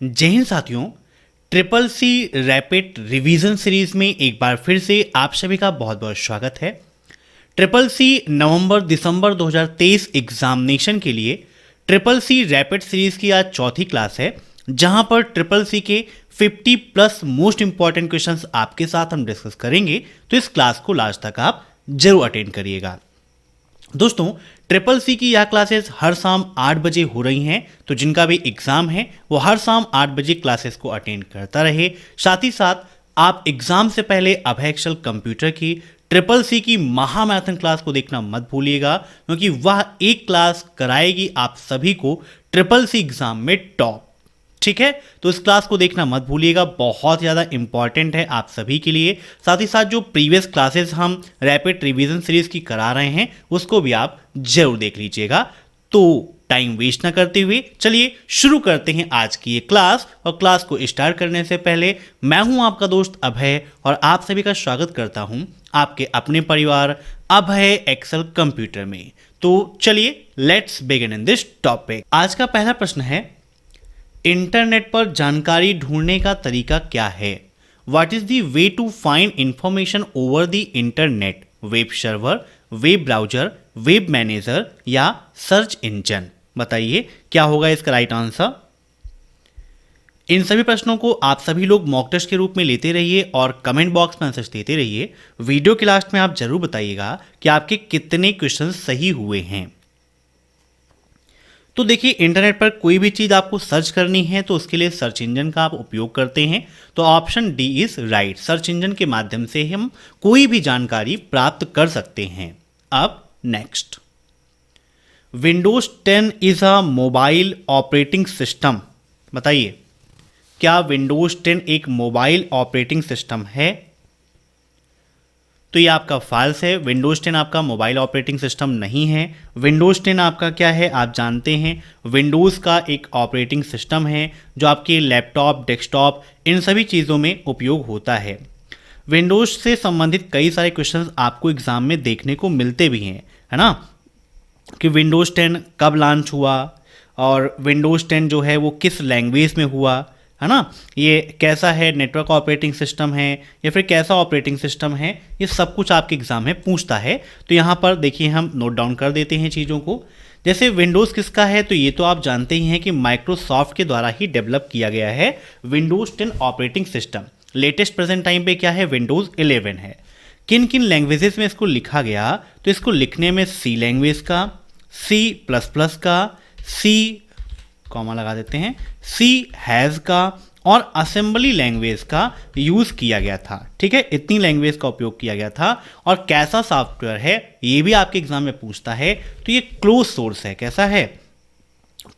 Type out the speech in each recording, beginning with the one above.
जय हिंद साथियों। Triple C rapid revision series में एक बार फिर से आप सभी का बहुत बहुत स्वागत है। ट्रिपल सी नवंबर दिसंबर 2023 एग्जामिनेशन के लिए ट्रिपल सी रैपिड सीरीज की आज चौथी क्लास है, जहां पर ट्रिपल सी के 50 प्लस मोस्ट इंपॉर्टेंट क्वेश्चंस आपके साथ हम डिस्कस करेंगे। तो इस क्लास को लास्ट तक आप जरूर अटेंड करिएगा। दोस्तों, ट्रिपल सी की यह क्लासेस हर शाम 8 बजे हो रही हैं, तो जिनका भी एग्जाम है वो हर शाम 8 बजे क्लासेस को अटेंड करता रहे। साथ ही साथ आप एग्जाम से पहले अभय एक्सेल कंप्यूटर की ट्रिपल सी की महामैराथन क्लास को देखना मत भूलिएगा, क्योंकि वह एक क्लास कराएगी आप सभी को ट्रिपल सी एग्जाम में टॉप। ठीक है, तो इस क्लास को देखना मत भूलिएगा, बहुत ज़्यादा इंपॉर्टेंट है आप सभी के लिए। साथ ही साथ जो प्रीवियस क्लासेस हम रैपिड रिवीजन सीरीज की करा रहे हैं उसको भी आप जरूर देख लीजिएगा। तो टाइम वेस्ट ना करते हुए चलिए शुरू करते हैं आज की ये क्लास। और क्लास को स्टार्ट करने से पहले मैं हूं आपका दोस्त अभय और आप सभी का स्वागत करता हूं आपके अपने परिवार अभय एक्सेल कंप्यूटर में। तो चलिए let's begin in this topic. आज का पहला प्रश्न है, इंटरनेट पर जानकारी ढूंढने का तरीका क्या है? What is the way to find information over the internet? Web server, web browser, web manager या सर्च इंजन? बताइए क्या होगा इसका राइट आंसर। इन सभी प्रश्नों को आप सभी लोग मॉक टेस्ट के रूप में लेते रहिए और कमेंट बॉक्स में आंसर देते रहिए। वीडियो के लास्ट में आप जरूर बताइएगा कि आपके कितने क्वेश्चन सही हुए हैं। तो देखिए, इंटरनेट पर कोई भी चीज़ आपको सर्च करनी है तो उसके लिए सर्च इंजन का आप उपयोग करते हैं। तो option D is right. Search engine के माध्यम से हम कोई भी जानकारी प्राप्त कर सकते हैं। अब next, Windows 10 is a mobile operating system. बताइए क्या विंडोज 10 एक मोबाइल ऑपरेटिंग सिस्टम है? तो ये आपका फॉल्स है। विंडोज़ 10 आपका मोबाइल ऑपरेटिंग सिस्टम नहीं है। विंडोज़ 10 आपका क्या है आप जानते हैं, विंडोज़ का एक ऑपरेटिंग सिस्टम है जो आपके लैपटॉप, डेस्कटॉप, इन सभी चीज़ों में उपयोग होता है। विंडोज़ से संबंधित कई सारे क्वेश्चंस आपको एग्ज़ाम में देखने को मिलते भी हैं, है ना, कि विंडोज़ 10 कब लॉन्च हुआ और विंडोज़ 10 जो है वो किस लैंग्वेज में हुआ, है ना, ये कैसा है, नेटवर्क ऑपरेटिंग सिस्टम है या फिर कैसा ऑपरेटिंग सिस्टम है, ये सब कुछ आपके एग्जाम में पूछता है। तो यहाँ पर देखिए हम नोट डाउन कर देते हैं चीज़ों को। जैसे विंडोज़ किसका है, तो ये तो आप जानते ही हैं कि माइक्रोसॉफ्ट के द्वारा ही डेवलप किया गया है Windows 10 operating system. Latest present time पे क्या है, विंडोज़ 11 है। किन किन लैंग्वेजेस में इसको लिखा गया, तो इसको लिखने में सी लैंग्वेज का, C++ का, सी कॉमा लगा देते हैं, सी हैज़ का और असेंबली लैंग्वेज का यूज़ किया गया था। ठीक है, इतनी लैंग्वेज का उपयोग किया गया था। और कैसा सॉफ्टवेयर है ये भी आपके एग्जाम में पूछता है। तो ये क्लोज सोर्स है। कैसा है?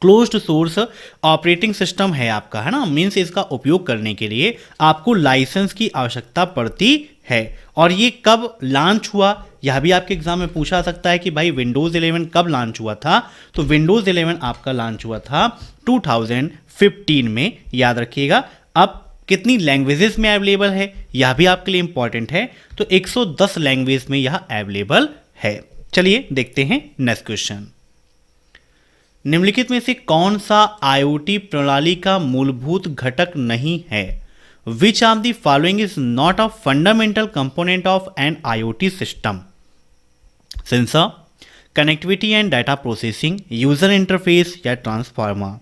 क्लोज्ड सोर्स ऑपरेटिंग सिस्टम है आपका, है ना। मीन्स इसका उपयोग करने के लिए आपको लाइसेंस की आवश्यकता पड़ती है। और ये कब लॉन्च हुआ यह भी आपके एग्जाम में पूछा सकता है कि भाई विंडोज़ 11 कब लॉन्च हुआ था। तो विंडोज़ 11 आपका लॉन्च हुआ था 2015 में, याद रखिएगा। अब कितनी लैंग्वेजेस में अवेलेबल है यह भी आपके लिए इंपॉर्टेंट है। तो 110 लैंग्वेज में यह अवेलेबल है। चलिए देखते हैं नेक्स्ट क्वेश्चन। निम्नलिखित में से कौन सा IoT प्रणाली का मूलभूत घटक नहीं है? Which of the following is not a fundamental component of an IoT system? Sensor, connectivity and data processing, user interface या ट्रांसफार्मर?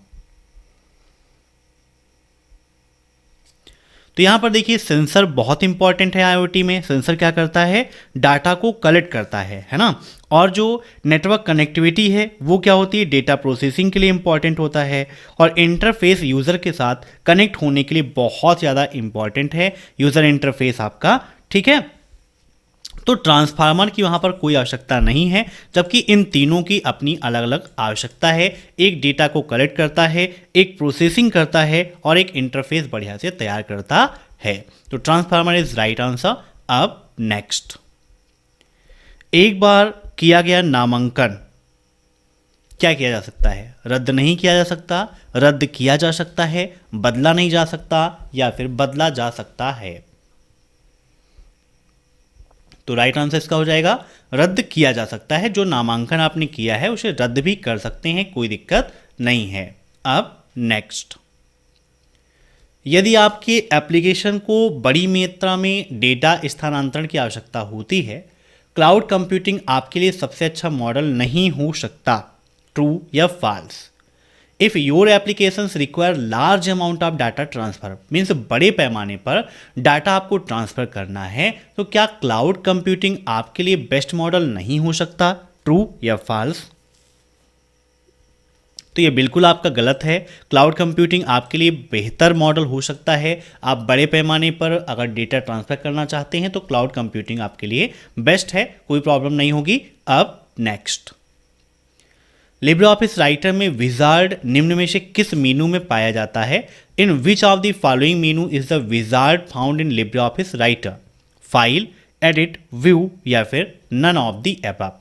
तो यहाँ पर देखिए सेंसर बहुत इंपॉर्टेंट है IoT में। सेंसर क्या करता है, डाटा को कलेक्ट करता है ना। और जो नेटवर्क कनेक्टिविटी है वो क्या होती है, डेटा प्रोसेसिंग के लिए इंपॉर्टेंट होता है। और इंटरफेस यूज़र के साथ कनेक्ट होने के लिए बहुत ज़्यादा इंपॉर्टेंट है यूज़र इंटरफेस आपका। ठीक है, तो ट्रांसफार्मर की वहाँ पर कोई आवश्यकता नहीं है, जबकि इन तीनों की अपनी अलग अलग आवश्यकता है। एक डेटा को कलेक्ट करता है, एक प्रोसेसिंग करता है और एक इंटरफेस बढ़िया से तैयार करता है। तो ट्रांसफार्मर इज राइट आंसर। अब नेक्स्ट, एक बार किया गया नामांकन क्या किया जा सकता है? रद्द नहीं किया जा सकता, रद्द किया जा सकता है, बदला नहीं जा सकता या फिर बदला जा सकता है। तो राइट आंसर इसका हो जाएगा रद्द किया जा सकता है। जो नामांकन आपने किया है उसे रद्द भी कर सकते हैं, कोई दिक्कत नहीं है। अब नेक्स्ट, यदि आपके एप्लीकेशन को बड़ी मात्रा में डेटा स्थानांतरण की आवश्यकता होती है, क्लाउड कंप्यूटिंग आपके लिए सबसे अच्छा मॉडल नहीं हो सकता। ट्रू या false? If your applications require large amount of data transfer, means बड़े पैमाने पर डाटा आपको ट्रांसफर करना है, तो क्या क्लाउड कंप्यूटिंग आपके लिए बेस्ट मॉडल नहीं हो सकता? ट्रू या फॉल्स? तो ये बिल्कुल आपका गलत है। क्लाउड कंप्यूटिंग आपके लिए बेहतर मॉडल हो सकता है। आप बड़े पैमाने पर अगर डेटा ट्रांसफर करना चाहते हैं तो क्लाउड कंप्यूटिंग आपके लिए बेस्ट है, कोई प्रॉब्लम नहीं होगी। अब नेक्स्ट, लिब्रे ऑफिस राइटर में विजार्ड निम्न में से किस मेनू में पाया जाता है? In which of the following menu is the wizard found in Libre Office Writer? File, edit, view या फिर नन ऑफ द अबव?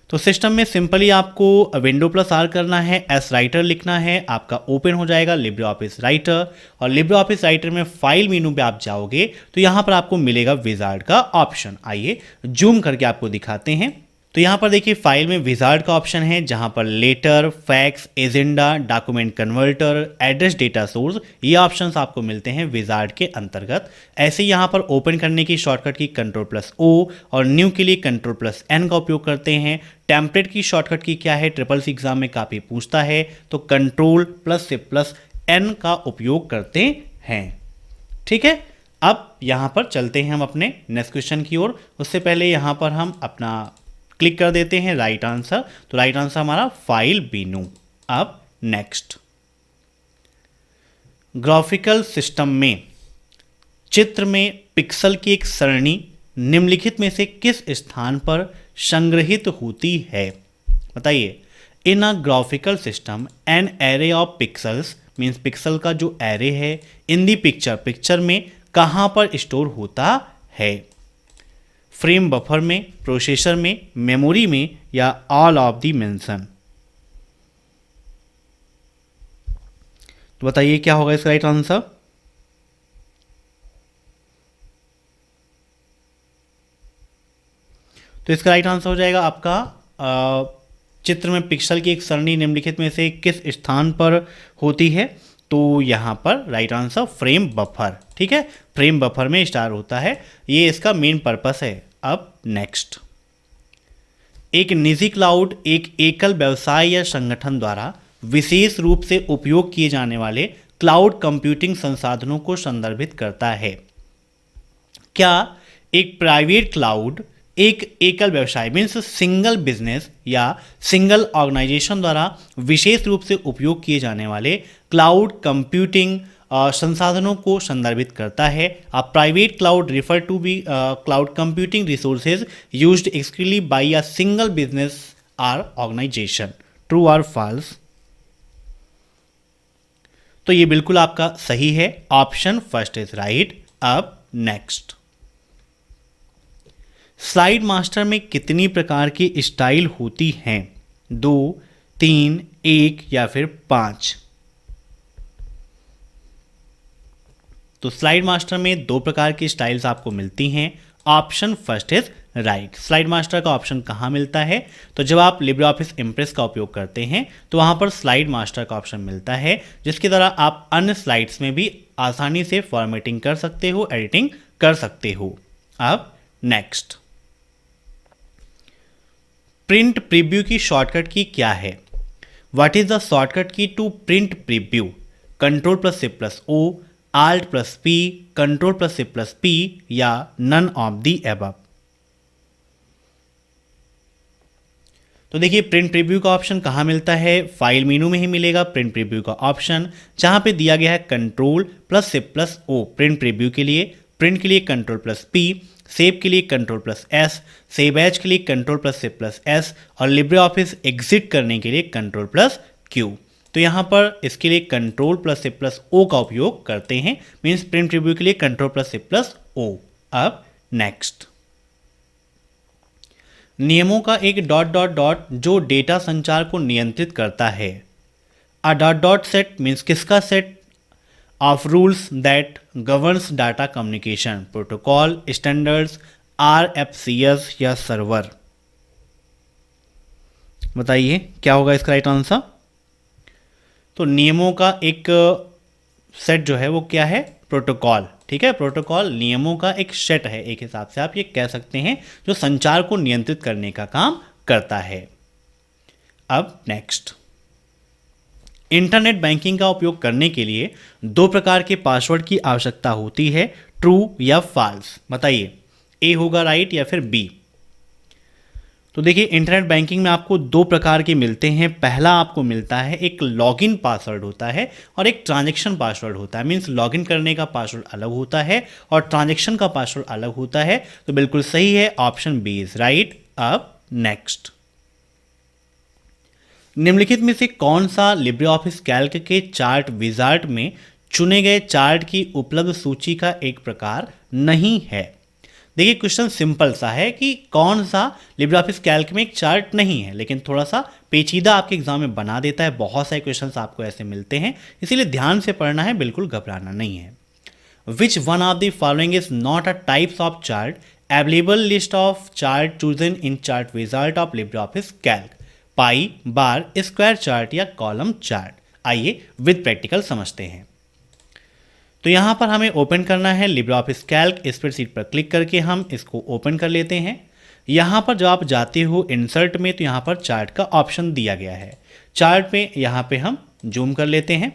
तो सिस्टम में सिंपली आपको विंडो प्लस आर करना है, एस राइटर लिखना है, आपका ओपन हो जाएगा लिब्रे ऑफिस राइटर, और लिब्रे ऑफिस राइटर में फाइल मेनू पे आप जाओगे तो यहाँ पर आपको मिलेगा विजार्ड का ऑप्शन। आइए जूम करके आपको दिखाते हैं। तो यहाँ पर देखिए फाइल में विजार्ड का ऑप्शन है, जहाँ पर letter, fax, agenda, document converter, address data source, ये ऑप्शंस आपको मिलते हैं विजार्ड के अंतर्गत। ऐसे यहाँ पर ओपन करने की शॉर्टकट की कंट्रोल+O और न्यू के लिए कंट्रोल+N का उपयोग करते हैं। टेम्पलेट की शॉर्टकट की क्या है, ट्रिपल सी एग्जाम में काफ़ी पूछता है, तो कंट्रोल+N का उपयोग करते हैं। ठीक है, अब यहाँ पर चलते हैं हम अपने नेक्स्ट क्वेश्चन की ओर। उससे पहले यहाँ पर हम अपना क्लिक कर देते हैं राइट आंसर। तो राइट आंसर हमारा फाइल मेनू। अब नेक्स्ट, ग्राफिकल सिस्टम में चित्र में पिक्सल की एक सरणी निम्नलिखित में से किस स्थान पर संग्रहित होती है? बताइए। In a graphical system an array of pixels, means pixel का जो एरे है, इन दी पिक्चर में कहाँ पर स्टोर होता है? फ्रेम बफर में, प्रोसेसर में, मेमोरी में या ऑल ऑफ दी मेंशन? तो बताइए क्या होगा इसका राइट आंसर? तो इसका राइट आंसर हो जाएगा आपका चित्र में पिक्सल की एक सरणी निम्नलिखित में से किस स्थान पर होती है? तो यहाँ पर राइट आंसर फ्रेम बफर। ठीक है, फ्रेम बफर में स्टार होता है, ये इसका मेन पर्पस है। अब नेक्स्ट, एक निजी क्लाउड एक एकल व्यवसाय या संगठन द्वारा विशेष रूप से उपयोग किए जाने वाले क्लाउड कंप्यूटिंग संसाधनों को संदर्भित करता है। क्या एक प्राइवेट क्लाउड एक एकल व्यवसाय मीन्स सिंगल बिजनेस या सिंगल ऑर्गेनाइजेशन द्वारा विशेष रूप से उपयोग किए जाने वाले क्लाउड कंप्यूटिंग संसाधनों को संदर्भित करता है? A private cloud refer to be cloud computing resources used exclusively by a single business or organisation. True और फॉल्स? तो ये बिल्कुल आपका सही है, ऑप्शन फर्स्ट इज राइट। अब नेक्स्ट, स्लाइड मास्टर में कितनी प्रकार की स्टाइल होती हैं? 2, 3, 1 या फिर 5? तो स्लाइड मास्टर में 2 प्रकार की स्टाइल्स आपको मिलती हैं, option first is right. Slide master का ऑप्शन कहाँ मिलता है? तो जब आप लिब्रे ऑफिस इम्प्रेस का उपयोग करते हैं तो वहाँ पर स्लाइड मास्टर का ऑप्शन मिलता है, जिसके द्वारा आप अन्य स्लाइड्स में भी आसानी से फॉर्मेटिंग कर सकते हो, एडिटिंग कर सकते हो। अब नेक्स्ट, प्रिंट प्रीव्यू की शॉर्टकट की क्या है? What is the shortcut key to print preview? कंट्रोल+C+O, Alt+P, कंट्रोल+C+P या नन ऑफ दी अबव? तो देखिए प्रिंट प्रीव्यू का ऑप्शन कहाँ मिलता है? फाइल मेनू में ही मिलेगा प्रिंट प्रीव्यू का ऑप्शन, जहाँ पे दिया गया है कंट्रोल+C+O प्रिंट प्रीव्यू के लिए, प्रिंट के लिए कंट्रोल+P, सेव के लिए कंट्रोल+S, सेव एज के लिए कंट्रोल+C+S और लिब्रे ऑफिस एग्जिट करने के लिए कंट्रोल+Q। तो यहाँ पर इसके लिए कंट्रोल+C+O का उपयोग करते हैं, मीन्स प्रिंट प्रीव्यू के लिए कंट्रोल+C+O। अब नेक्स्ट, नियमों का एक डॉट डॉट डॉट जो डेटा संचार को नियंत्रित करता है। A dot dot set means किसका set of rules that governs data communication, protocol, standards, RFCs या सर्वर? बताइए क्या होगा इसका राइट आंसर? तो नियमों का एक सेट जो है वो क्या है, प्रोटोकॉल। ठीक है, प्रोटोकॉल नियमों का एक सेट है, एक हिसाब से आप ये कह सकते हैं, जो संचार को नियंत्रित करने का काम करता है। अब नेक्स्ट, इंटरनेट बैंकिंग का उपयोग करने के लिए दो प्रकार के पासवर्ड की आवश्यकता होती है, ट्रू या फॉल्स। बताइए, ए होगा राइट या फिर बी। तो देखिए, इंटरनेट बैंकिंग में आपको दो प्रकार के मिलते हैं। पहला आपको मिलता है एक लॉगिन पासवर्ड होता है और एक ट्रांजैक्शन पासवर्ड होता है। मीन्स लॉगिन करने का पासवर्ड अलग होता है और ट्रांजैक्शन का पासवर्ड अलग होता है। तो बिल्कुल सही है, ऑप्शन बी इज राइट। अब नेक्स्ट, निम्नलिखित में से कौन सा लिब्रे ऑफिस कैल्क के चार्ट विजार्ड में चुने गए चार्ट की उपलब्ध सूची का एक प्रकार नहीं है। देखिए, क्वेश्चन सिंपल सा है कि कौन सा लिब्रे ऑफिस कैल्क में एक चार्ट नहीं है, लेकिन थोड़ा सा पेचीदा आपके एग्जाम में बना देता है। बहुत सारे क्वेश्चंस आपको ऐसे मिलते हैं, इसीलिए ध्यान से पढ़ना है, बिल्कुल घबराना नहीं है। Which one of the following is not a types of chart available list of chart chosen in chart wizard of Libre Office Calc, pi, bar, square chart या कॉलम चार्ट। आइए विद प्रैक्टिकल समझते हैं। तो यहाँ पर हमें open करना है लिब्रे ऑफिस कैल्क। स्प्रेडशीट पर क्लिक करके हम इसको ओपन कर लेते हैं। यहाँ पर जब आप जाते हो इंसर्ट में, तो यहाँ पर चार्ट का ऑप्शन दिया गया है। चार्ट पे यहाँ पे हम जूम कर लेते हैं।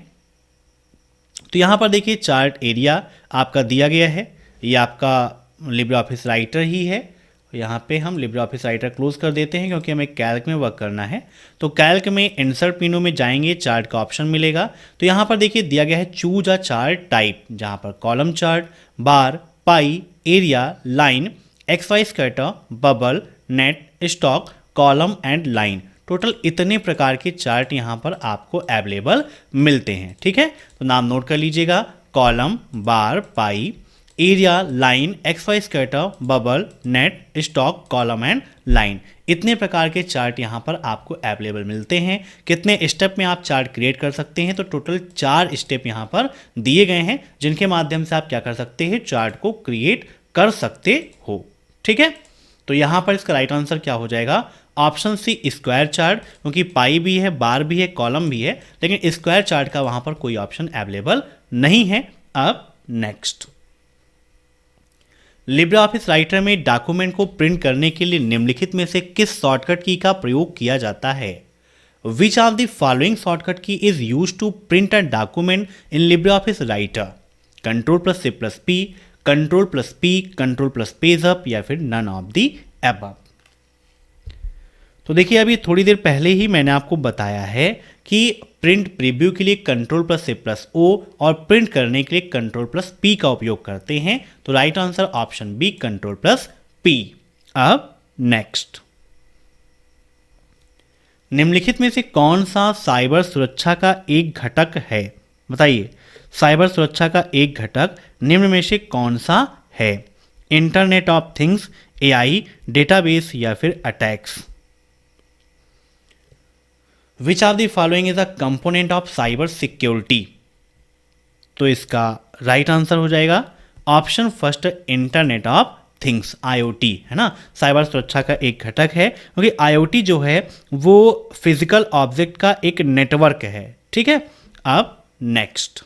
तो यहाँ पर देखिए, चार्ट एरिया आपका दिया गया है। ये आपका लिब्रे ऑफिस राइटर ही है। यहाँ पे हम लिब्रे ऑफिस राइटर क्लोज कर देते हैं, क्योंकि हमें कैल्क में वर्क करना है। तो कैल्क में इंसर्ट मेनू में जाएंगे, चार्ट का ऑप्शन मिलेगा। तो यहाँ पर देखिए दिया गया है चूज अ चार्ट टाइप, जहाँ पर column chart, bar, pi, area, line, XY scatter, bubble, net, stock, column and line. Total इतने प्रकार के चार्ट यहाँ पर आपको अवेलेबल मिलते हैं। ठीक है, तो नाम नोट कर लीजिएगा, column, bar, pi, area, line, XY scatter, bubble, net, stock, column and line. इतने प्रकार के चार्ट यहाँ पर आपको अवेलेबल मिलते हैं। कितने स्टेप में आप चार्ट क्रिएट कर सकते हैं, तो टोटल 4 स्टेप यहाँ पर दिए गए हैं, जिनके माध्यम से आप क्या कर सकते हैं, चार्ट को क्रिएट कर सकते हो। ठीक है, तो यहाँ पर इसका राइट आंसर क्या हो जाएगा, ऑप्शन सी स्क्वायर चार्ट, क्योंकि पाई भी है, बार भी है, कॉलम भी है, लेकिन स्क्वायर चार्ट का वहाँ पर कोई ऑप्शन अवेलेबल नहीं है। अब नेक्स्ट, लिब्रे ऑफिस राइटर में डॉक्यूमेंट को प्रिंट करने के लिए निम्नलिखित में से किस शॉर्टकट की का प्रयोग किया जाता है। Which of the following shortcut key is use to print a document in Libre Office Writer, Ctrl+C+P, Ctrl+P, Ctrl+पेज अप या फिर नन ऑफ द अबव। तो देखिए, अभी थोड़ी देर पहले ही मैंने आपको बताया है कि प्रिंट प्रीव्यू के लिए Ctrl+C+O और प्रिंट करने के लिए Ctrl+P का उपयोग करते हैं। तो right answer option B, Ctrl+P। अब नेक्स्ट, निम्नलिखित में से कौन सा साइबर सुरक्षा का एक घटक है। बताइए, साइबर सुरक्षा का एक घटक निम्न में से कौन सा है। Internet of things, AI, database या फिर attacks. Which of the following is a component of cyber security. तो इसका राइट आंसर हो जाएगा option first, internet of things, IoT, है ना। साइबर सुरक्षा का एक घटक है, क्योंकि IoT जो है वो फिजिकल ऑब्जेक्ट का एक नेटवर्क है। ठीक है, अब नेक्स्ट,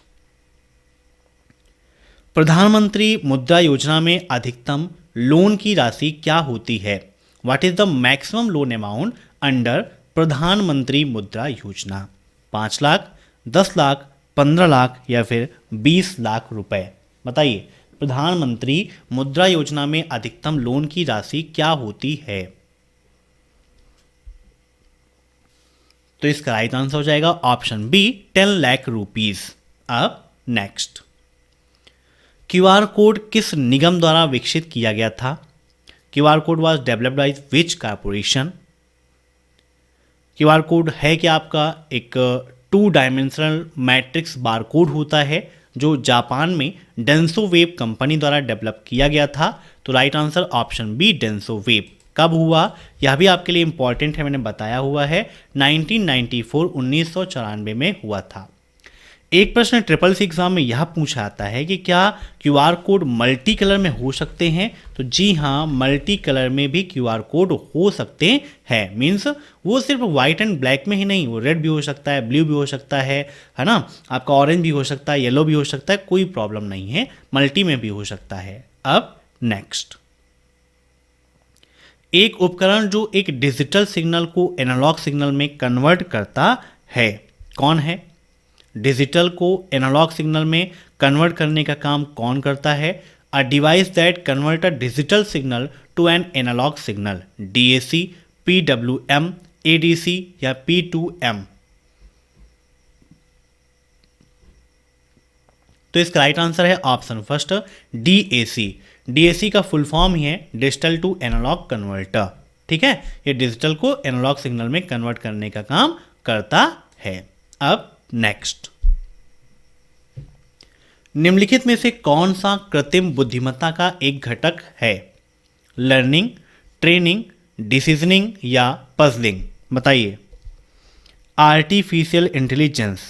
प्रधानमंत्री मुद्रा योजना में अधिकतम लोन की राशि क्या होती है। What is the maximum loan amount under प्रधानमंत्री मुद्रा योजना। 5 लाख, 10 लाख, 15 लाख या फिर 20 लाख रुपए। बताइए, प्रधानमंत्री मुद्रा योजना में अधिकतम लोन की राशि क्या होती है। तो इसका राइट आंसर हो जाएगा ऑप्शन बी, 10 लाख रुपीज। अब नेक्स्ट, QR कोड किस निगम द्वारा विकसित किया गया था। QR code was developed by which corporation. QR code है कि आपका एक 2 डायमेंशनल मैट्रिक्स बारकोड होता है, जो जापान में डेंसोवेब कंपनी द्वारा डेवलप किया गया था। तो राइट आंसर ऑप्शन बी, डेंसोवेब। कब हुआ, यह भी आपके लिए इंपॉर्टेंट है, मैंने बताया हुआ है, 1994 1994 में हुआ था। एक प्रश्न ट्रिपल सी एग्जाम में यह पूछा आता है कि क्या क्यूआर कोड मल्टी कलर में हो सकते हैं? तो जी हाँ, मल्टी कलर में भी क्यूआर कोड हो सकते हैं। मीन्स वो सिर्फ वाइट एंड ब्लैक में ही नहीं, वो रेड भी हो सकता है, ब्लू भी हो सकता है ना, आपका ऑरेंज भी हो सकता है, येलो भी हो सकता है, कोई प्रॉब्लम नहीं है, मल्टी में भी हो सकता है। अब नेक्स्ट, एक उपकरण जो एक डिजिटल सिग्नल को एनालॉग सिग्नल में कन्वर्ट करता है, कौन है? डिजिटल को एनालॉग सिग्नल में कन्वर्ट करने का काम कौन करता है? A device that convert a digital signal to an analog signal, DAC, PWM, ADC या पी2एम। तो इसका राइट आंसर है ऑप्शन फर्स्ट, डीएसी। डीएसी का फुल फॉर्म ही है डिजिटल टू एनालॉग कन्वर्टर। ठीक है, ये डिजिटल को एनालॉग सिग्नल में कन्वर्ट करने का काम करता है। अब नेक्स्ट, निम्नलिखित में से कौन सा कृत्रिम बुद्धिमत्ता का एक घटक है? लर्निंग, ट्रेनिंग, डिसीजनिंग या पजलिंग? बताइए। आर्टिफिशियल इंटेलिजेंस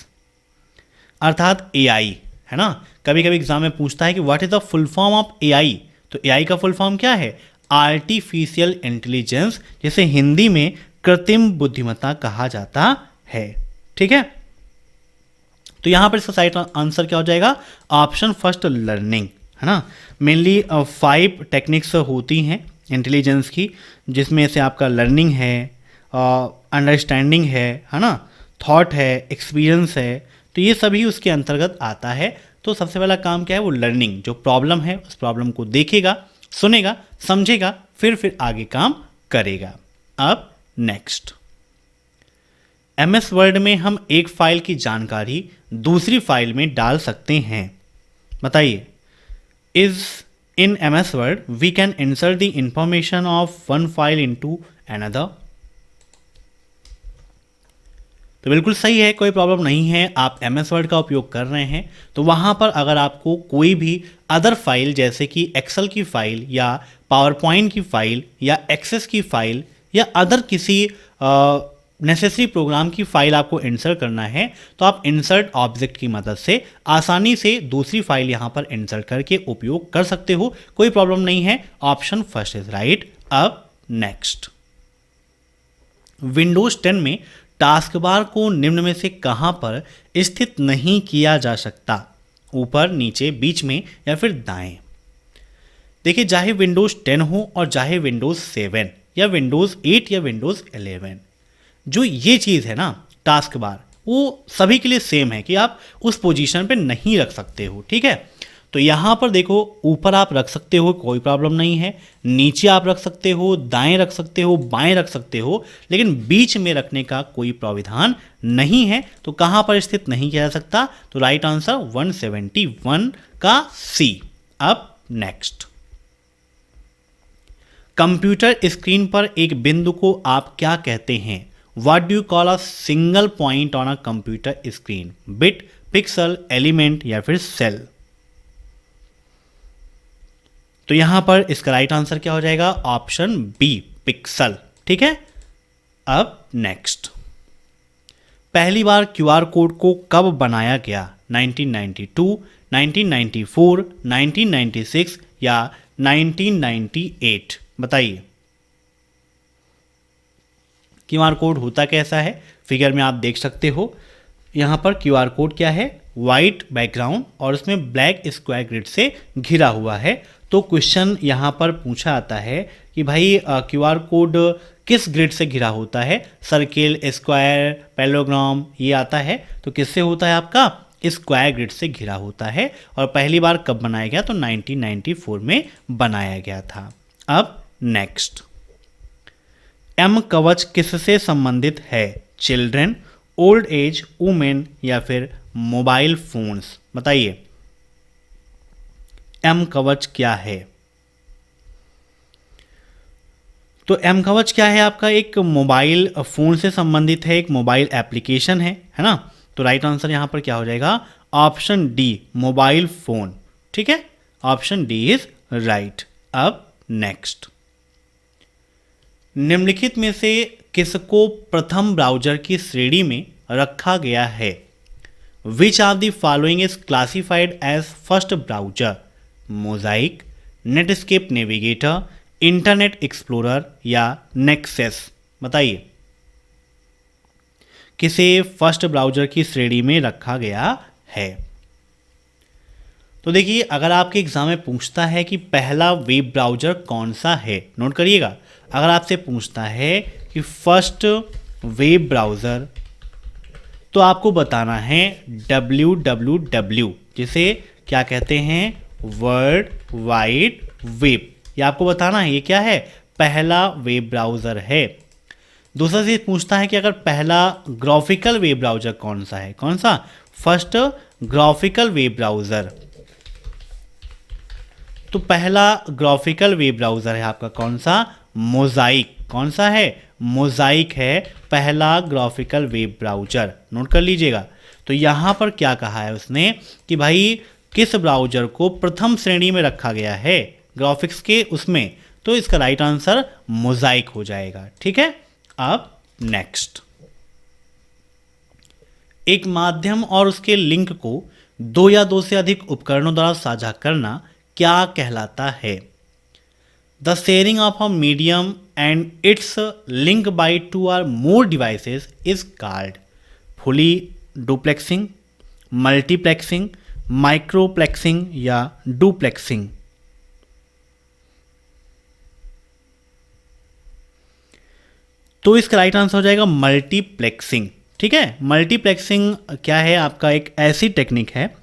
अर्थात एआई, है ना। कभी कभी एग्जाम में पूछता है कि what is the full form of AI, तो एआई का फुल फॉर्म क्या है? आर्टिफिशियल इंटेलिजेंस, जिसे हिंदी में कृत्रिम बुद्धिमत्ता कहा जाता है। ठीक है, तो यहां पर इसका सही आंसर क्या हो जाएगा? ऑप्शन फर्स्ट, लर्निंग, है ना। मेनली 5 टेक्निक्स होती हैं इंटेलिजेंस की, जिसमें से आपका लर्निंग है, अंडरस्टैंडिंग है ना, थॉट है, एक्सपीरियंस है, तो ये सभी उसके अंतर्गत आता है। तो सबसे पहला काम क्या है? वो लर्निंग, जो प्रॉब्लम है उस प्रॉब्लम को देखेगा, सुनेगा, समझेगा, फिर आगे काम करेगा। अब नेक्स्ट, एमएस वर्ड में हम एक फाइल की जानकारी दूसरी फाइल में डाल सकते हैं, बताइए। Is in MS Word we can insert the information of one file into another. तो बिल्कुल सही है, कोई प्रॉब्लम नहीं है। आप एमएस वर्ड का उपयोग कर रहे हैं तो वहां पर अगर आपको कोई भी अदर फाइल जैसे कि एक्सेल की फाइल या पावर पॉइंट की फाइल या एक्सेस की फाइल या अदर किसी नेसेसरी प्रोग्राम की फाइल आपको इंसर्ट करना है, तो आप इंसर्ट ऑब्जेक्ट की मदद से आसानी से दूसरी फाइल यहां पर इंसर्ट करके उपयोग कर सकते हो, कोई प्रॉब्लम नहीं है। Option first is right. अब नेक्स्ट, विंडोज 10 में टास्क बार को निम्न में से कहां पर स्थित नहीं किया जा सकता? ऊपर, नीचे, बीच में या फिर दाएं? देखिए, चाहे विंडोज 10 हो और चाहे विंडोज 7 या विंडोज 8 या विंडोज 11, जो ये चीज़ है ना टास्क बार, वो सभी के लिए सेम है कि आप उस पोजीशन पे नहीं रख सकते हो। ठीक है, तो यहाँ पर देखो, ऊपर आप रख सकते हो, कोई प्रॉब्लम नहीं है, नीचे आप रख सकते हो, दाएं रख सकते हो, बाएं रख सकते हो, लेकिन बीच में रखने का कोई प्राविधान नहीं है। तो कहाँ पर स्थित नहीं किया जा सकता? तो राइट आंसर 171 का सी। अब नेक्स्ट, कंप्यूटर स्क्रीन पर एक बिंदु को आप क्या कहते हैं? What do you call a single point on a computer screen? Bit, pixel, element या फिर सेल? तो यहां पर इसका राइट आंसर क्या हो जाएगा? Option B, pixel. ठीक है, अब नेक्स्ट, पहली बार क्यूआर कोड को कब बनाया गया? 1992, 1994, 1996 या 1998? बताइए। क्यूआर कोड होता कैसा है? फिगर में आप देख सकते हो, यहाँ पर क्यूआर कोड क्या है? वाइट बैकग्राउंड और उसमें ब्लैक स्क्वायर ग्रिड से घिरा हुआ है। तो क्वेश्चन यहाँ पर पूछा आता है कि भाई क्यूआर कोड किस ग्रिड से घिरा होता है? सर्किल, स्क्वायर, पैरेललोग्राम, ये आता है। तो किससे होता है? आपका स्क्वायर ग्रिड से घिरा होता है। और पहली बार कब बनाया गया? तो 1994 में बनाया गया था। अब नेक्स्ट, एम कवच किससे संबंधित है? चिल्ड्रेन, ओल्ड एज, वुमेन या फिर मोबाइल फोन्स? बताइए, एम कवच क्या है? तो एम कवच क्या है? आपका एक मोबाइल फोन से संबंधित है, एक मोबाइल एप्लीकेशन है ना। तो राइट आंसर यहां पर क्या हो जाएगा? Option D, mobile phone. ठीक है, ऑप्शन डी इज राइट। अब नेक्स्ट, निम्नलिखित में से किसको प्रथम ब्राउज़र की श्रेणी में रखा गया है? Which of the following is classified as first browser? Mosaic, Netscape Navigator, Internet Explorer या नेक्सस? बताइए किसे फर्स्ट ब्राउजर की श्रेणी में रखा गया है? तो देखिए, अगर आपके एग्जाम में पूछता है कि पहला वेब ब्राउजर कौन सा है, नोट करिएगा, अगर आपसे पूछता है कि फर्स्ट वेब ब्राउजर, तो आपको बताना है www, जिसे क्या कहते हैं, वर्ल्ड वाइड वेब। ये आपको बताना है ये क्या है, पहला वेब ब्राउजर है। दूसरा चीज पूछता है कि अगर पहला ग्राफिकल वेब ब्राउजर कौन सा है, कौन सा, फर्स्ट ग्राफिकल वेब ब्राउजर। तो पहला ग्राफिकल वेब ब्राउजर है आपका कौन सा, मोजाइक। कौन सा है, मोजाइक है पहला ग्राफिकल वेब ब्राउजर, नोट कर लीजिएगा। तो यहाँ पर क्या कहा है उसने कि भाई किस ब्राउजर को प्रथम श्रेणी में रखा गया है ग्राफिक्स के उसमें, तो इसका राइट आंसर मोजाइक हो जाएगा। ठीक है, अब नेक्स्ट, एक माध्यम और उसके लिंक को दो या दो से अधिक उपकरणों द्वारा साझा करना क्या कहलाता है? The sharing of a medium and its link by two or more devices is called fully duplexing, multiplexing, microplexing या डुप्लेक्सिंग? तो इसका राइट आंसर हो जाएगा मल्टीप्लेक्सिंग। ठीक है, मल्टीप्लेक्सिंग क्या है, आपका एक ऐसी टेक्निक है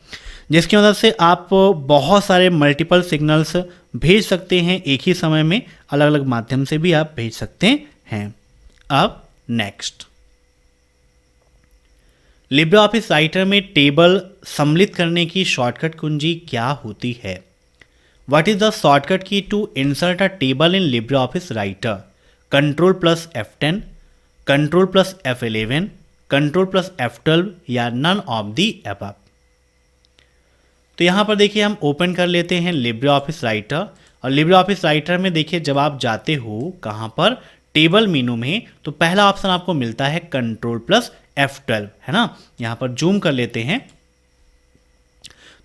जिसकी मदद से आप बहुत सारे मल्टीपल सिग्नल्स भेज सकते हैं एक ही समय में, अलग अलग माध्यम से भी आप भेज सकते हैं। अब नेक्स्ट, लिब्रे ऑफिस राइटर में टेबल सम्मिलित करने की शॉर्टकट कुंजी क्या होती है? What is the shortcut key to insert a table in Libre Office Writer? Control plus F10, control plus F11, control plus F12 या नन ऑफ द अबव? तो यहाँ पर देखिए हम ओपन कर लेते हैं लिब्रे ऑफिस राइटर, और लिब्रे ऑफिस राइटर में देखिए जब आप जाते हो कहाँ पर, टेबल मेनू में, तो पहला ऑप्शन आपको मिलता है कंट्रोल प्लस F12, है ना। यहाँ पर जूम कर लेते हैं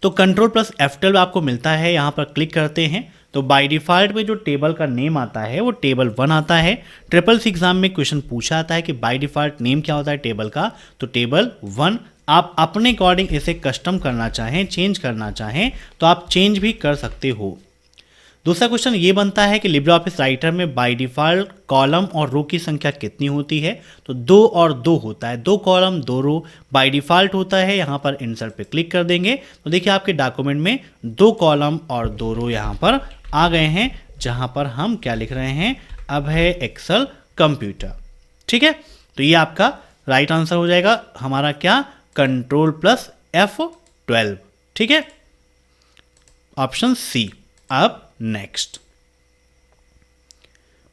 तो कंट्रोल प्लस F12 आपको मिलता है, यहाँ पर क्लिक करते हैं तो बाय डिफ़ॉल्ट में जो टेबल का नेम आता है वो टेबल 1 आता है। ट्रिपल सी एग्जाम में क्वेश्चन पूछा आता है कि बाय डिफ़ॉल्ट नेम क्या होता है टेबल का, तो टेबल 1। आप अपने अकॉर्डिंग इसे कस्टम करना चाहें, चेंज करना चाहें तो आप चेंज भी कर सकते हो। दूसरा क्वेश्चन ये बनता है कि लिब्रे ऑफिस राइटर में बाय डिफ़ॉल्ट कॉलम और रो की संख्या कितनी होती है, तो 2 और 2 होता है, 2 कॉलम 2 रो बाय डिफ़ॉल्ट होता है। यहाँ पर इंसर्ट पे क्लिक कर देंगे तो देखिए आपके डॉक्यूमेंट में 2 कॉलम और 2 रो यहाँ पर आ गए हैं, जहाँ पर हम क्या लिख रहे हैं, अब है एक्सेल कंप्यूटर। ठीक है, तो ये आपका राइट आंसर हो जाएगा हमारा क्या, कंट्रोल प्लस F12। ठीक है, ऑप्शन सी। अब नेक्स्ट,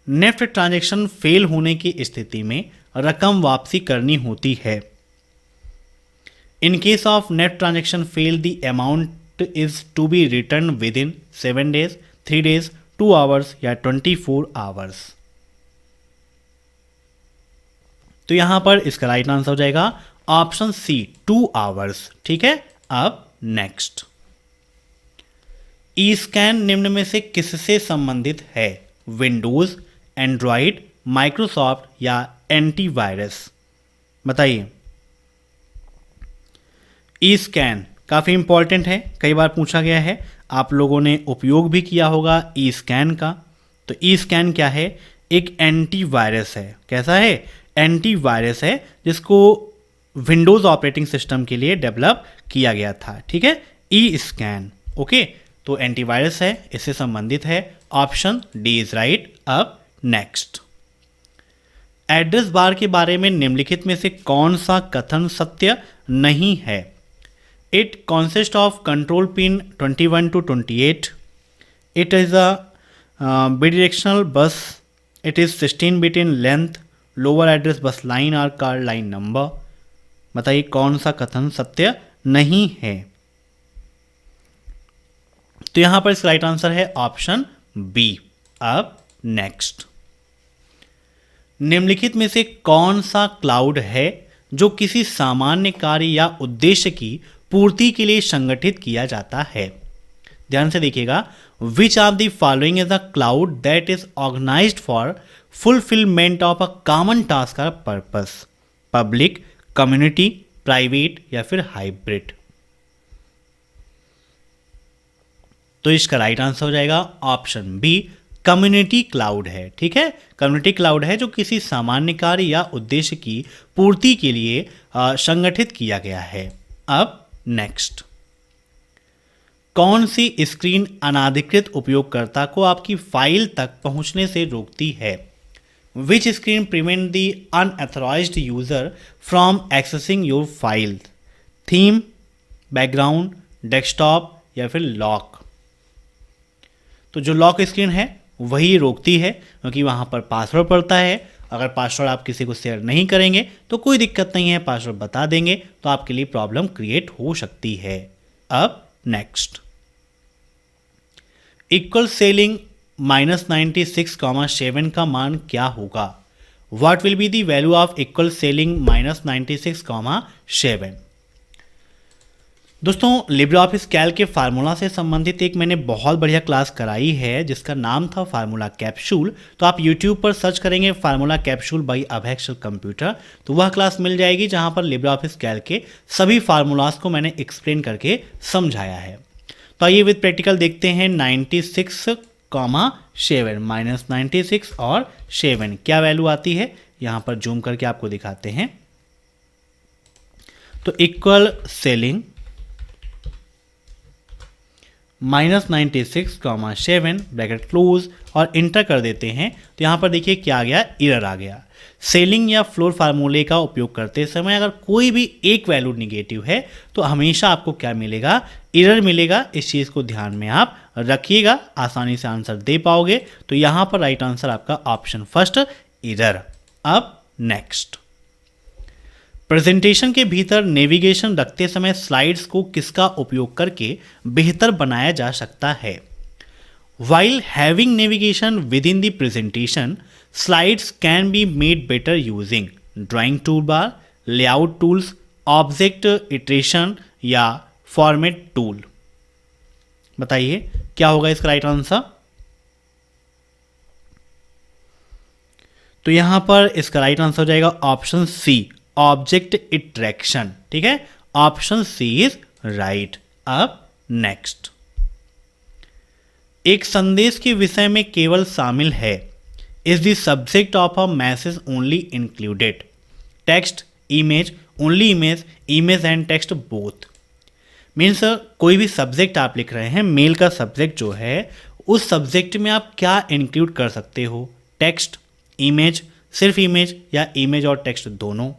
नेफ्ट ट्रांजैक्शन फेल होने की स्थिति में रकम वापसी करनी होती है। In case of net transaction fail the amount is to be return within 7 days, 3 days, 2 hours या 24 hours? तो यहां पर इसका राइट आंसर हो जाएगा ऑप्शन सी, 2 hours। ठीक है, अब नेक्स्ट, ई स्कैन निम्न में से किससे संबंधित है? विंडोज, एंड्रॉइड, माइक्रोसॉफ्ट या एंटीवायरस? बताइए। ई स्कैन काफ़ी इंपॉर्टेंट है, कई बार पूछा गया है, आप लोगों ने उपयोग भी किया होगा ई स्कैन का। तो ई स्कैन क्या है, एक एंटीवायरस है। कैसा है, एंटीवायरस है जिसको विंडोज़ ऑपरेटिंग सिस्टम के लिए डेवलप किया गया था। ठीक है, ई स्कैन, ओके, तो एंटीवायरस है, इससे संबंधित है। Option D is right. अब नेक्स्ट, एड्रेस बार के बारे में निम्नलिखित में से कौन सा कथन सत्य नहीं है? It consist of control pin 21 to 28, it is a bidirectional बस, it is 16 bit in length, lower address bus line और कार लाइन नंबर? बताइए कौन सा कथन सत्य नहीं है? तो यहां पर इसका राइट आंसर है ऑप्शन बी। अब नेक्स्ट, निम्नलिखित में से कौन सा क्लाउड है जो किसी सामान्य कार्य या उद्देश्य की पूर्ति के लिए संगठित किया जाता है। ध्यान से देखिएगा, which of the following is a cloud that is organized for fulfillment of a common task और पर्पस, पब्लिक, कम्युनिटी, प्राइवेट या फिर हाइब्रिड। तो इसका राइट आंसर हो जाएगा ऑप्शन बी, कम्युनिटी क्लाउड है। ठीक है, कम्युनिटी क्लाउड है जो किसी सामान्य कार्य या उद्देश्य की पूर्ति के लिए संगठित किया गया है। अब नेक्स्ट, कौन सी स्क्रीन अनाधिकृत उपयोगकर्ता को आपकी फाइल तक पहुंचने से रोकती है? Which screen prevent the unauthorised user from accessing your file? Theme, background, desktop या फिर लॉक? तो जो लॉक स्क्रीन है वही रोकती है, क्योंकि वहाँ पर पासवर्ड पड़ता है। अगर पासवर्ड आप किसी को शेयर नहीं करेंगे तो कोई दिक्कत नहीं है, पासवर्ड बता देंगे तो आपके लिए प्रॉब्लम क्रिएट हो सकती है। अब नेक्स्ट, इक्वल सेलिंग -96,7 का मान क्या होगा? What will be the value of equal selling -96,7? दोस्तों, लिब्रिऑफिस कैल्क के फार्मूला से संबंधित एक मैंने बहुत बढ़िया क्लास कराई है जिसका नाम था फार्मूला कैप्सूल। तो आप YouTube पर सर्च करेंगे फार्मूला कैप्सूल बाय अभय एक्सेल कंप्यूटर, तो वह क्लास मिल जाएगी जहां पर लिब्रिऑफिस कैल्क के सभी फार्मूलाज को मैंने एक्सप्लेन करके समझाया है। तो आइए विद प्रैक्टिकल देखते हैं। 96,7 -96 और 7 क्या वैल्यू आती है, यहाँ पर जूम करके आपको दिखाते हैं। तो इक्वल सेलिंग -96,7 ब्रैकेट क्लोज और इंटर कर देते हैं। तो यहाँ पर देखिए क्या आ गया, एरर आ गया। सेलिंग या फ्लोर फार्मूले का उपयोग करते समय अगर कोई भी एक वैल्यू निगेटिव है तो हमेशा आपको क्या मिलेगा, एरर मिलेगा। इस चीज़ को ध्यान में आप रखिएगा, आसानी से आंसर दे पाओगे। तो यहाँ पर राइट आंसर आपका ऑप्शन फर्स्ट, एरर। अब नेक्स्ट, प्रेजेंटेशन के भीतर नेविगेशन रखते समय स्लाइड्स को किसका उपयोग करके बेहतर बनाया जा सकता है? While having navigation within the presentation, slides can be made better using drawing toolbar, layout tools, object iteration या format tool। बताइए क्या होगा इसका राइट आंसर? तो यहां पर इसका राइट आंसर हो जाएगा ऑप्शन सी, ऑब्जेक्ट इटरेक्शन। ठीक है, ऑप्शन सी इज राइट। अब नेक्स्ट, एक संदेश के विषय में केवल शामिल है, is the subject of a message only included? Text, image, only image, image and text both. Means कोई भी सब्जेक्ट आप लिख रहे हैं, मेल का सब्जेक्ट जो है, उस सब्जेक्ट में आप क्या इंक्लूड कर सकते हो? टेक्स्ट, इमेज, सिर्फ इमेज या इमेज और टेक्स्ट दोनों?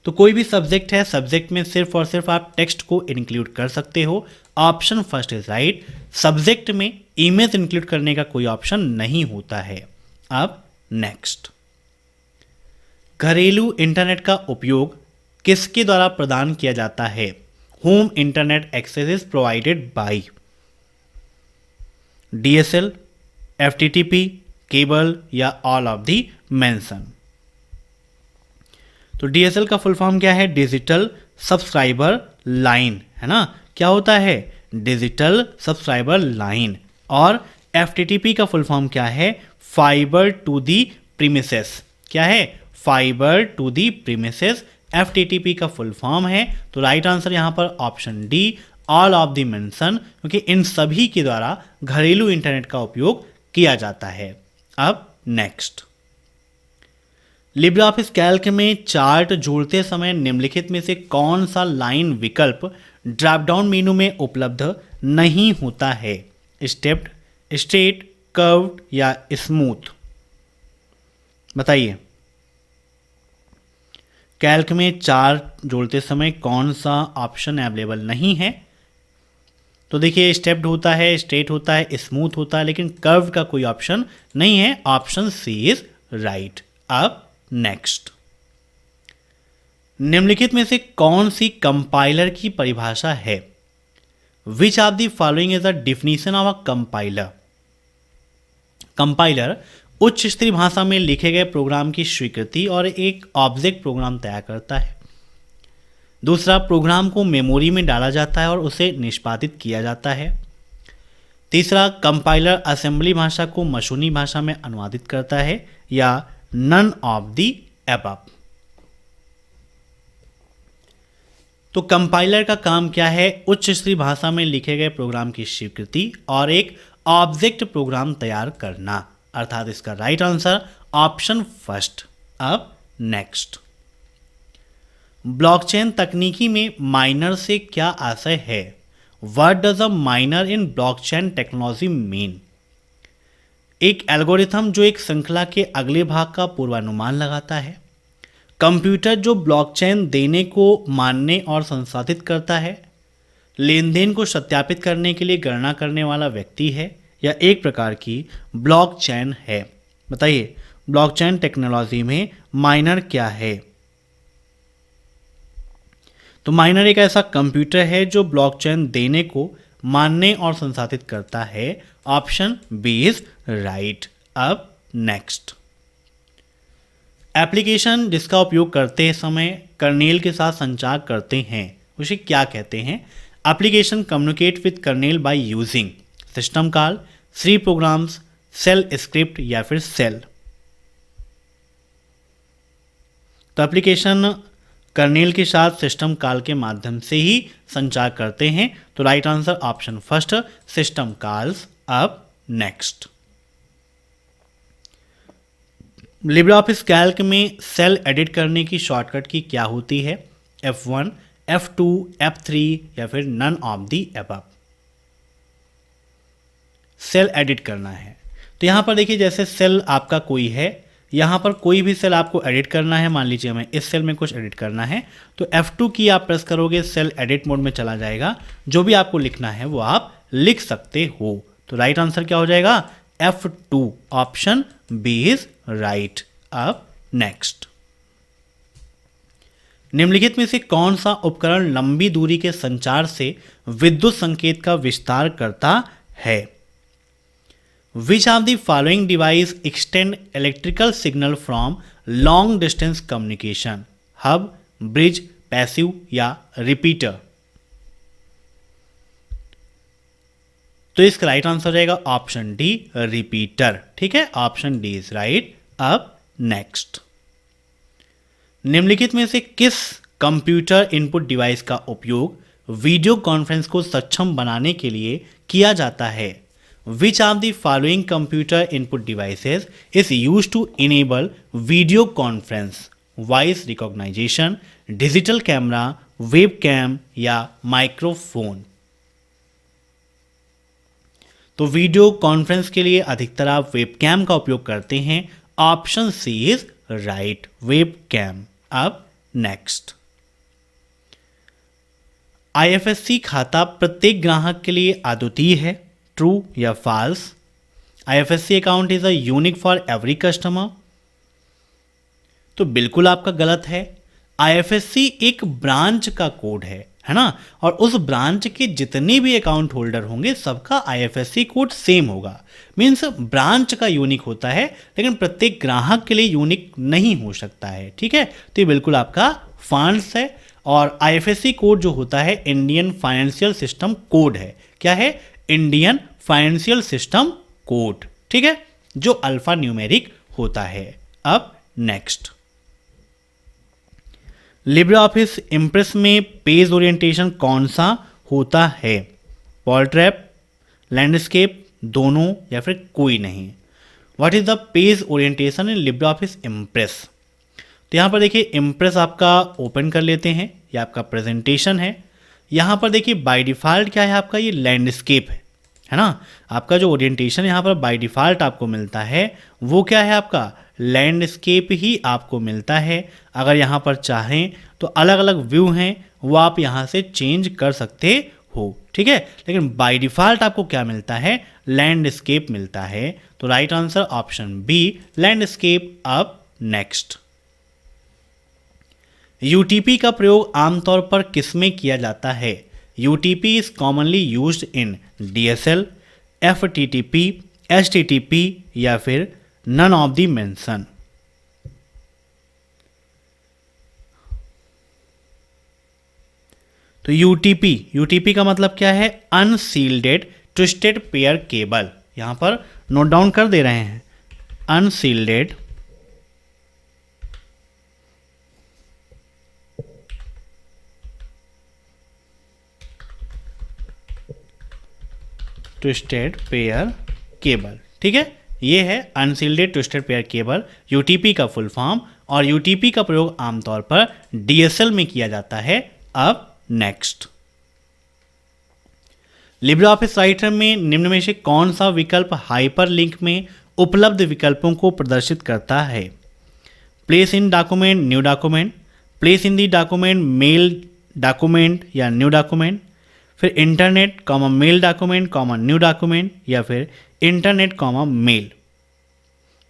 तो कोई भी सब्जेक्ट है, सब्जेक्ट में सिर्फ और सिर्फ आप टेक्स्ट को इंक्लूड कर सकते हो। Option first is right. Subject में इमेज इंक्लूड करने का कोई ऑप्शन नहीं होता है। अब नेक्स्ट, घरेलू इंटरनेट का उपयोग किसके द्वारा प्रदान किया जाता है? Home internet access is provided by DSL, FTTP, cable या ऑल ऑफ दी मेंशन? तो DSL का फुल फॉर्म क्या है? डिजिटल सब्सक्राइबर लाइन, है ना? क्या होता है? Digital subscriber line. और FTTP का फुल फॉर्म क्या है? Fibre to the premises. क्या है? Fibre to the premises FTTP का फुल फॉर्म है। तो राइट आंसर यहाँ पर option D, all of the mentioned, क्योंकि इन सभी के द्वारा घरेलू इंटरनेट का उपयोग किया जाता है। अब नेक्स्ट, लिब्रिऑफिस कैल्क में चार्ट जोड़ते समय निम्नलिखित में से कौन सा लाइन विकल्प ड्रॉप डाउन मेनू में उपलब्ध नहीं होता है? स्टेप्ड, स्ट्रेट, कर्व्ड या स्मूथ? बताइए, कैल्क में चार्ट जोड़ते समय कौन सा ऑप्शन अवेलेबल नहीं है? तो देखिए, स्टेप्ड होता है, स्ट्रेट होता है, स्मूथ होता है, लेकिन कर्व का कोई ऑप्शन नहीं है। Option C is right. अब नेक्स्ट, निम्नलिखित में से कौन सी कंपाइलर की परिभाषा है? Which of the following is the definition of a compiler? Compiler उच्च स्तरीय भाषा में लिखे गए प्रोग्राम की स्वीकृति और एक ऑब्जेक्ट प्रोग्राम तैयार करता है। दूसरा, प्रोग्राम को मेमोरी में डाला जाता है और उसे निष्पादित किया जाता है। तीसरा, कंपाइलर असेंबली भाषा को मशीनी भाषा में अनुवादित करता है, या नन ऑफ द अबव। तो कंपाइलर का काम क्या है? उच्च स्तरीय भाषा में लिखे गए प्रोग्राम की स्वीकृति और एक ऑब्जेक्ट प्रोग्राम तैयार करना, अर्थात इसका राइट आंसर ऑप्शन फर्स्ट। अब नेक्स्ट, ब्लॉकचेन तकनीकी में माइनर से क्या आशय है? What does a minor in blockchain technology mean? एक एल्गोरिथम जो एक श्रृंखला के अगले भाग का पूर्वानुमान लगाता है। कंप्यूटर जो ब्लॉकचेन देने को मानने और संसाधित करता है। लेन देन को सत्यापित करने के लिए गणना करने वाला व्यक्ति है, या एक प्रकार की ब्लॉकचेन है? बताइए, ब्लॉकचेन टेक्नोलॉजी में माइनर क्या है? तो माइनर एक ऐसा कंप्यूटर है जो ब्लॉकचेन देने को मानने और संसाधित करता है। Option B is right. अब नेक्स्ट, एप्लीकेशन जिसका उपयोग करते समय कर्नेल के साथ संचार करते हैं उसे क्या कहते हैं? Application communicate with kernel by using system call, C programs, shell script, या फिर सेल। तो एप्लीकेशन कर्नेल के साथ सिस्टम कॉल के माध्यम से ही संचार करते हैं। तो right answer option first, system calls. अब नेक्स्ट, लिब्रे ऑफिस कैल्क में सेल एडिट करने की शॉर्टकट की क्या होती है? F1, F2, F3, या फिर none of the above. Cell edit करना है तो यहाँ पर देखिए, जैसे सेल आपका कोई है, यहाँ पर कोई भी सेल आपको एडिट करना है। मान लीजिए हमें इस सेल में कुछ एडिट करना है, तो F2 की आप प्रेस करोगे, सेल एडिट मोड में चला जाएगा। जो भी आपको लिखना है वो आप लिख सकते हो। तो राइट आंसर क्या हो जाएगा? F2। Option B is right. अब नेक्स्ट, निम्नलिखित में से कौन सा उपकरण लंबी दूरी के संचार से विद्युत संकेत का विस्तार करता है? Which of the following device extend electrical signal from long distance communication? Hub, bridge, passive, या repeater? तो इसका राइट आंसर रहेगा ऑप्शन डी, रिपीटर। ठीक है, ऑप्शन डी इज राइट। अब नेक्स्ट, निम्नलिखित में से किस कंप्यूटर इनपुट डिवाइस का उपयोग वीडियो कॉन्फ्रेंस को सक्षम बनाने के लिए किया जाता है? Which of the following computer input devices is used to enable video conference? Voice recognition, digital camera, webcam, या माइक्रोफोन? तो वीडियो कॉन्फ्रेंस के लिए अधिकतर आप वेबकैम का उपयोग करते हैं। Option C is right, webcam. अब नेक्स्ट, IFSC खाता प्रत्येक ग्राहक के लिए अद्वितीय है, ट्रू या false? IFSC account is a unique for every customer. तो बिल्कुल आपका गलत है। IFSC एक ब्रांच का कोड है ना, और उस ब्रांच के जितने भी अकाउंट होल्डर होंगे सबका IFSC कोड सेम होगा। मीन्स ब्रांच का यूनिक होता है, लेकिन प्रत्येक ग्राहक के लिए यूनिक नहीं हो सकता है। ठीक है, तो ये बिल्कुल आपका फॉल्स है। और IFSC कोड जो होता है इंडियन फाइनेंशियल सिस्टम कोड है। क्या है? Indian financial system code. ठीक है, जो अल्फा न्यूमेरिक होता है। अब नेक्स्ट, लिब्रे ऑफिस इम्प्रेस में पेज ओरिएंटेशन कौन सा होता है? पोर्ट्रेट, लैंडस्केप, दोनों, या फिर कोई नहीं? What is the page orientation in Libre office impress? तो यहाँ पर देखिए, इम्प्रेस आपका ओपन कर लेते हैं, ये आपका प्रेजेंटेशन है। यहाँ पर देखिए बाय डिफ़ॉल्ट क्या है आपका, ये लैंडस्केप है ना। आपका जो ओरिएंटेशन यहाँ पर बाय डिफ़ॉल्ट आपको मिलता है वो क्या है, आपका लैंडस्केप ही आपको मिलता है। अगर यहाँ पर चाहें तो अलग अलग व्यू हैं वो आप यहाँ से चेंज कर सकते हो। ठीक है, लेकिन बाय डिफ़ॉल्ट आपको क्या मिलता है? लैंडस्केप मिलता है। तो right answer option B, landscape. अब नेक्स्ट, UTP का प्रयोग आमतौर पर किसमें किया जाता है? UTP is commonly used in DSL, FTTP, HTTP, या फिर none of the mention. तो यूटीपी का मतलब क्या है? Unshielded twisted pair cable. यहां पर नोट डाउन कर दे रहे हैं, अनसील्डेड ट्विस्टेड पेयर केबल। ठीक है, ये है unshielded twisted pair cable, UTP का फुल फॉर्म। और यूटीपी का प्रयोग आमतौर पर डीएसएल में किया जाता है। अब नेक्स्ट, लिब्रे ऑफिस राइटर में निम्न में से कौन सा विकल्प हाइपरलिंक में उपलब्ध विकल्पों को प्रदर्शित करता है? Place in document, new document, place in the document, mail document या न्यू डॉक्यूमेंट, फिर internet comma mail document comma new document, या फिर इंटरनेट कॉमा मेल।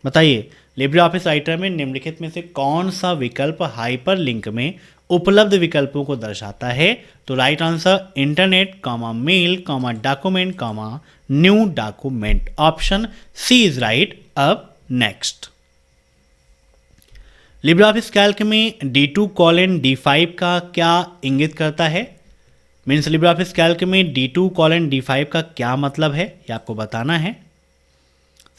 बताइए, लिब्रे ऑफिस राइटर में निम्नलिखित में से कौन सा विकल्प हाइपरलिंक में उपलब्ध विकल्पों को दर्शाता है? तो right answer internet comma mail comma document comma new document, option C is right. अब नेक्स्ट, लिब्रे ऑफिस कैल्क में D2:D5 का क्या इंगित करता है? मीन्स लिब्रे ऑफिस कैल्क में D2:D5 का क्या मतलब है, ये आपको बताना है।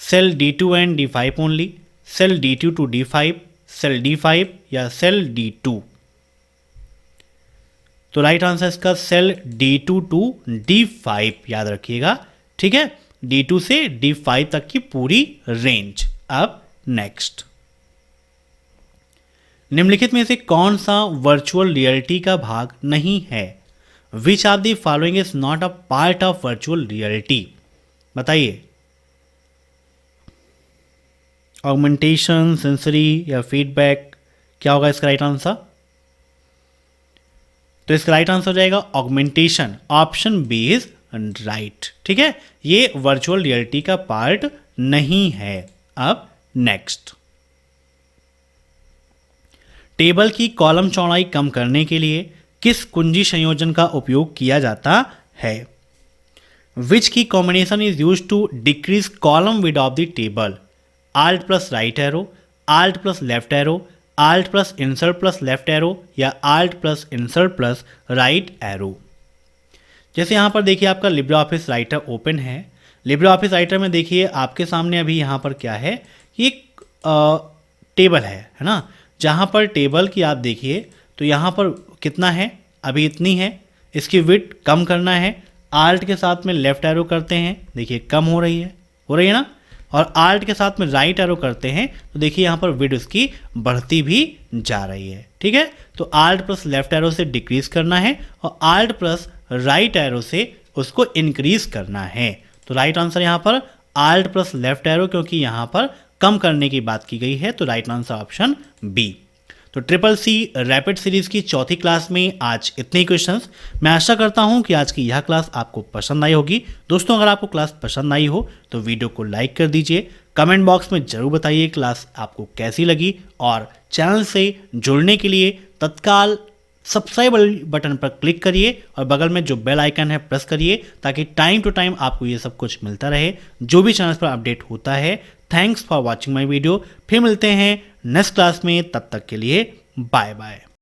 Cell D2 and D5 only, cell D2 to D5, cell D5 या सेल D2। तो राइट आंसर इसका सेल D2 to D5 याद रखिएगा। ठीक है, D2 से D5 तक की पूरी रेंज। अब नेक्स्ट, निम्नलिखित में से कौन सा वर्चुअल रियलिटी का भाग नहीं है? Which of the following is not a part of virtual reality? बताइए, ऑगमेंटेशन, सेंसरी या फीडबैक, क्या होगा इसका राइट आंसर? तो इसका राइट आंसर हो जाएगा augmentation, option B is right. ठीक है, ये वर्चुअल रियलिटी का पार्ट नहीं है। अब नेक्स्ट, टेबल की कॉलम चौड़ाई कम करने के लिए किस कुंजी संयोजन का उपयोग किया जाता है? Which key combination is use to decrease column width of the table? Alt plus right arrow, Alt plus left arrow, Alt plus insert plus left arrow या Alt plus insert plus right arrow. जैसे यहाँ पर देखिए आपका Libre Office Writer open है। Libre Office Writer में देखिए आपके सामने अभी यहाँ पर क्या है, एक टेबल है ना। जहाँ पर टेबल की आप देखिए तो यहाँ पर कितना है, अभी इतनी है। इसकी विड्थ कम करना है, Alt के साथ में लेफ्ट एरो करते हैं, देखिए कम हो रही है ना। और Alt के साथ में राइट एरो करते हैं तो देखिए यहाँ पर विड्थ उसकी बढ़ती भी जा रही है। ठीक है, तो Alt प्लस लेफ्ट एरो से डिक्रीज करना है और Alt प्लस राइट एरो से उसको इंक्रीज करना है। तो राइट आंसर यहाँ पर Alt प्लस लेफ्ट एरो, क्योंकि यहाँ पर कम करने की बात की गई है। तो राइट आंसर ऑप्शन बी। तो ट्रिपल सी रैपिड सीरीज की चौथी क्लास में आज इतने ही क्वेश्चंस। मैं आशा करता हूं कि आज की यह क्लास आपको पसंद आई होगी। दोस्तों, अगर आपको क्लास पसंद आई हो तो वीडियो को लाइक कर दीजिए। कमेंट बॉक्स में जरूर बताइए क्लास आपको कैसी लगी, और चैनल से जुड़ने के लिए तत्काल सब्सक्राइब बटन पर क्लिक करिए और बगल में जो बेल आइकन है प्रेस करिए, ताकि टाइम टू टाइम आपको ये सब कुछ मिलता रहे जो भी चैनल पर अपडेट होता है। Thanks for watching my video. फिर मिलते हैं नेक्स्ट क्लास में, तब तक के लिए बाय बाय।